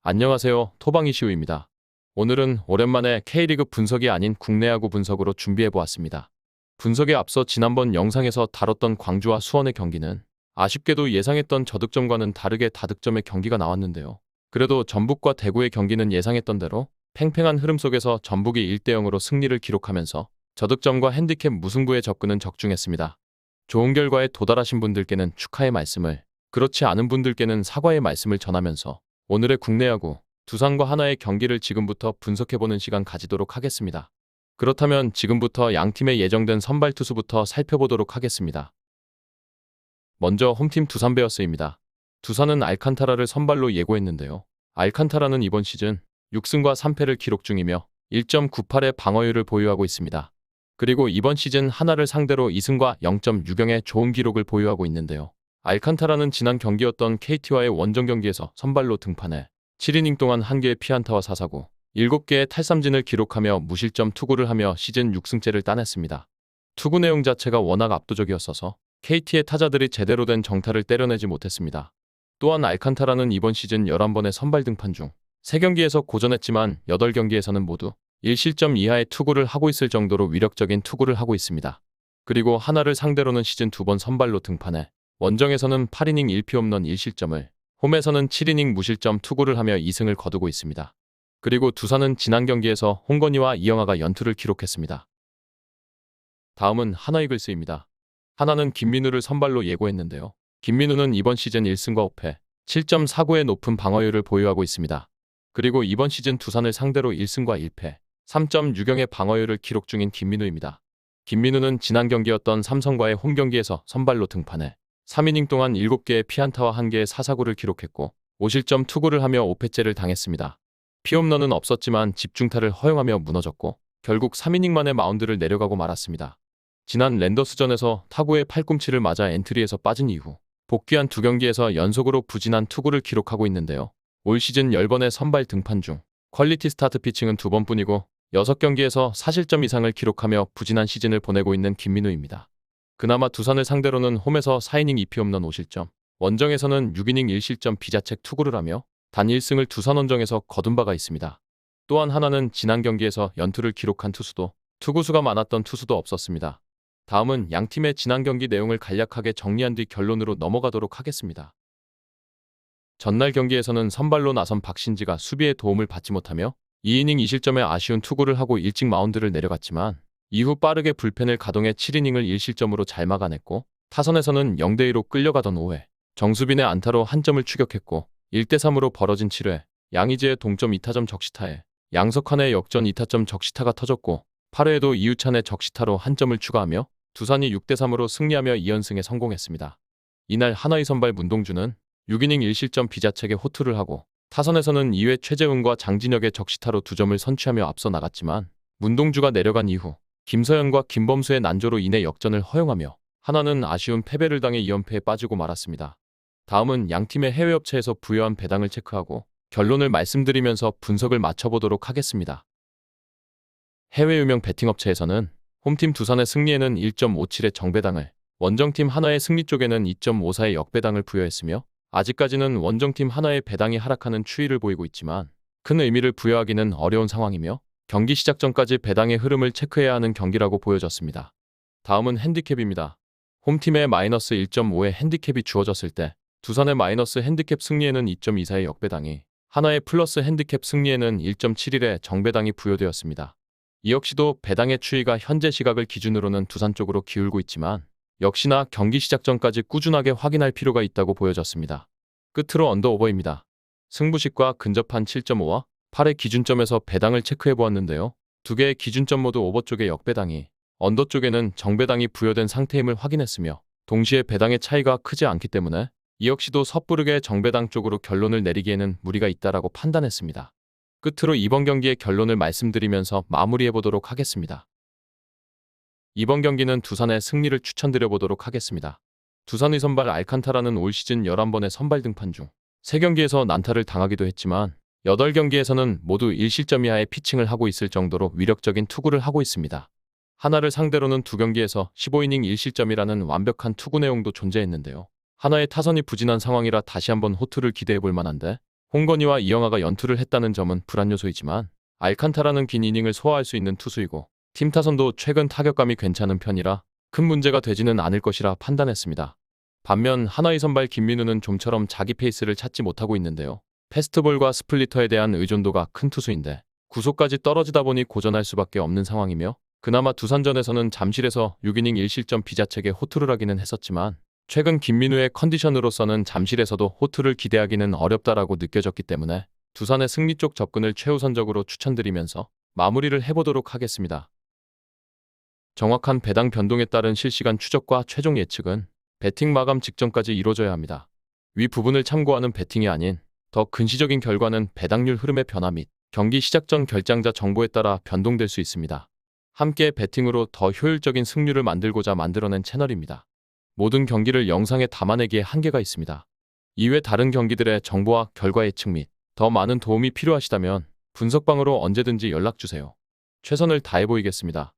안녕하세요. 토방이시우입니다. 오늘은 오랜만에 K리그 분석이 아닌 국내 야구 분석으로 준비해보았습니다. 분석에 앞서 지난번 영상에서 다뤘던 광주와 수원의 경기는 아쉽게도 예상했던 저득점과는 다르게 다득점의 경기가 나왔는데요. 그래도 전북과 대구의 경기는 예상했던 대로 팽팽한 흐름 속에서 전북이 1대 0으로 승리를 기록하면서 저득점과 핸디캡 무승부에 접근은 적중했습니다. 좋은 결과에 도달하신 분들께는 축하의 말씀을, 그렇지 않은 분들께는 사과의 말씀을 전하면서 오늘의 국내 야구, 두산과 하나의 경기를 지금부터 분석해보는 시간 가지도록 하겠습니다. 그렇다면 지금부터 양팀의 예정된 선발 투수부터 살펴보도록 하겠습니다. 먼저 홈팀 두산 베어스입니다. 두산은 알칸타라를 선발로 예고했는데요. 알칸타라는 이번 시즌 6승과 3패를 기록 중이며 1.98의 방어율을 보유하고 있습니다. 그리고 이번 시즌 하나를 상대로 2승과 0.60의 좋은 기록을 보유하고 있는데요. 알칸타라는 지난 경기였던 KT와의 원정 경기에서 선발로 등판해 7이닝 동안 1개의 피안타와 사사구, 7개의 탈삼진을 기록하며 무실점 투구를 하며 시즌 6승째를 따냈습니다. 투구 내용 자체가 워낙 압도적이었어서 KT의 타자들이 제대로 된 정타를 때려내지 못했습니다. 또한 알칸타라는 이번 시즌 11번의 선발 등판 중 3경기에서 고전했지만 8경기에서는 모두 1실점 이하의 투구를 하고 있을 정도로 위력적인 투구를 하고 있습니다. 그리고 하나를 상대로는 시즌 2번 선발로 등판해 원정에서는 8이닝 1피 홈런 1실점을, 홈에서는 7이닝 무실점 투구를 하며 2승을 거두고 있습니다. 그리고 두산은 지난 경기에서 홍건희와 이영하가 연투를 기록했습니다. 다음은 하나이글스입니다. 하나는 김민우를 선발로 예고했는데요. 김민우는 이번 시즌 1승과 5패, 7.49의 높은 방어율을 보유하고 있습니다. 그리고 이번 시즌 두산을 상대로 1승과 1패, 3.60의 방어율을 기록 중인 김민우입니다. 김민우는 지난 경기였던 삼성과의 홈경기에서 선발로 등판해 3이닝 동안 7개의 피안타와 1개의 사사구를 기록했고 5실점 투구를 하며 5패째를 당했습니다. 피홈런은 없었지만 집중타를 허용하며 무너졌고 결국 3이닝 만에 마운드를 내려가고 말았습니다. 지난 랜더스전에서 타구의 팔꿈치를 맞아 엔트리에서 빠진 이후 복귀한 2경기에서 연속으로 부진한 투구를 기록하고 있는데요. 올 시즌 10번의 선발 등판 중 퀄리티 스타트 피칭은 2번뿐이고 6경기에서 4실점 이상을 기록하며 부진한 시즌을 보내고 있는 김민우입니다. 그나마 두산을 상대로는 홈에서 4이닝 2피 홈런 5실점, 원정에서는 6이닝 1실점 비자책 투구를 하며 단 1승을 두산 원정에서 거둔 바가 있습니다. 또한 하나는 지난 경기에서 연투를 기록한 투수도, 투구수가 많았던 투수도 없었습니다. 다음은 양팀의 지난 경기 내용을 간략하게 정리한 뒤 결론으로 넘어가도록 하겠습니다. 전날 경기에서는 선발로 나선 박신지가 수비에 도움을 받지 못하며 2이닝 2실점의 아쉬운 투구를 하고 일찍 마운드를 내려갔지만 이후 빠르게 불펜을 가동해 7이닝을 1실점으로 잘 막아냈고 타선에서는 0대2로 끌려가던 5회 정수빈의 안타로 한 점을 추격했고 1대3으로 벌어진 7회 양의지의 동점 2타점 적시타에 양석환의 역전 2타점 적시타가 터졌고 8회에도 이유찬의 적시타로 한 점을 추가하며 두산이 6대3으로 승리하며 2연승에 성공했습니다. 이날 하나의 선발 문동주는 6이닝 1실점 비자책에 호투를 하고 타선에서는 2회 최재훈과 장진혁의 적시타로 2점을 선취하며 앞서 나갔지만 문동주가 내려간 이후 김서현과 김범수의 난조로 인해 역전을 허용하며 하나는 아쉬운 패배를 당해 2연패에 빠지고 말았습니다. 다음은 양팀의 해외 업체에서 부여한 배당을 체크하고 결론을 말씀드리면서 분석을 마쳐보도록 하겠습니다. 해외 유명 베팅 업체에서는 홈팀 두산의 승리에는 1.57의 정배당을, 원정팀 하나의 승리 쪽에는 2.54의 역배당을 부여했으며 아직까지는 원정팀 하나의 배당이 하락하는 추이를 보이고 있지만 큰 의미를 부여하기는 어려운 상황이며 경기 시작 전까지 배당의 흐름을 체크해야 하는 경기라고 보여졌습니다. 다음은 핸디캡입니다. 홈팀의 마이너스 1.5의 핸디캡이 주어졌을 때 두산의 마이너스 핸디캡 승리에는 2.24의 역배당이, 하나의 플러스 핸디캡 승리에는 1.71의 정배당이 부여되었습니다. 이 역시도 배당의 추이가 현재 시각을 기준으로는 두산 쪽으로 기울고 있지만 역시나 경기 시작 전까지 꾸준하게 확인할 필요가 있다고 보여졌습니다. 끝으로 언더오버입니다. 승부식과 근접한 7.5와 8의 기준점에서 배당을 체크해보았는데요. 두 개의 기준점 모두 오버 쪽의 역배당이, 언더 쪽에는 정배당이 부여된 상태임을 확인했으며 동시에 배당의 차이가 크지 않기 때문에 이 역시도 섣부르게 정배당 쪽으로 결론을 내리기에는 무리가 있다라고 판단했습니다. 끝으로 이번 경기의 결론을 말씀드리면서 마무리해보도록 하겠습니다. 이번 경기는 두산의 승리를 추천드려보도록 하겠습니다. 두산의 선발 알칸타라는 올 시즌 11번의 선발 등판 중 3경기에서 난타를 당하기도 했지만 8경기에서는 모두 1실점 이하의 피칭을 하고 있을 정도로 위력적인 투구를 하고 있습니다. 하나를 상대로는 2경기에서 15이닝 1실점이라는 완벽한 투구 내용도 존재했는데요. 하나의 타선이 부진한 상황이라 다시 한번 호투를 기대해볼 만한데 홍건희와 이영하가 연투를 했다는 점은 불안 요소이지만 알칸타라는 긴 이닝을 소화할 수 있는 투수이고 팀 타선도 최근 타격감이 괜찮은 편이라 큰 문제가 되지는 않을 것이라 판단했습니다. 반면 하나의 선발 김민우는 좀처럼 자기 페이스를 찾지 못하고 있는데요. 패스트볼과 스플리터에 대한 의존도가 큰 투수인데 구속까지 떨어지다 보니 고전할 수밖에 없는 상황이며 그나마 두산전에서는 잠실에서 6이닝 1실점 비자책에 호투를 하기는 했었지만 최근 김민우의 컨디션으로서는 잠실에서도 호투를 기대하기는 어렵다라고 느껴졌기 때문에 두산의 승리 쪽 접근을 최우선적으로 추천드리면서 마무리를 해보도록 하겠습니다. 정확한 배당 변동에 따른 실시간 추적과 최종 예측은 배팅 마감 직전까지 이루어져야 합니다. 위 부분을 참고하는 배팅이 아닌 더 근시적인 결과는 배당률 흐름의 변화 및 경기 시작 전 결장자 정보에 따라 변동될 수 있습니다. 함께 배팅으로 더 효율적인 승률을 만들고자 만들어낸 채널입니다. 모든 경기를 영상에 담아내기에 한계가 있습니다. 이외 다른 경기들의 정보와 결과 예측 및 더 많은 도움이 필요하시다면 분석방으로 언제든지 연락주세요. 최선을 다해 보이겠습니다.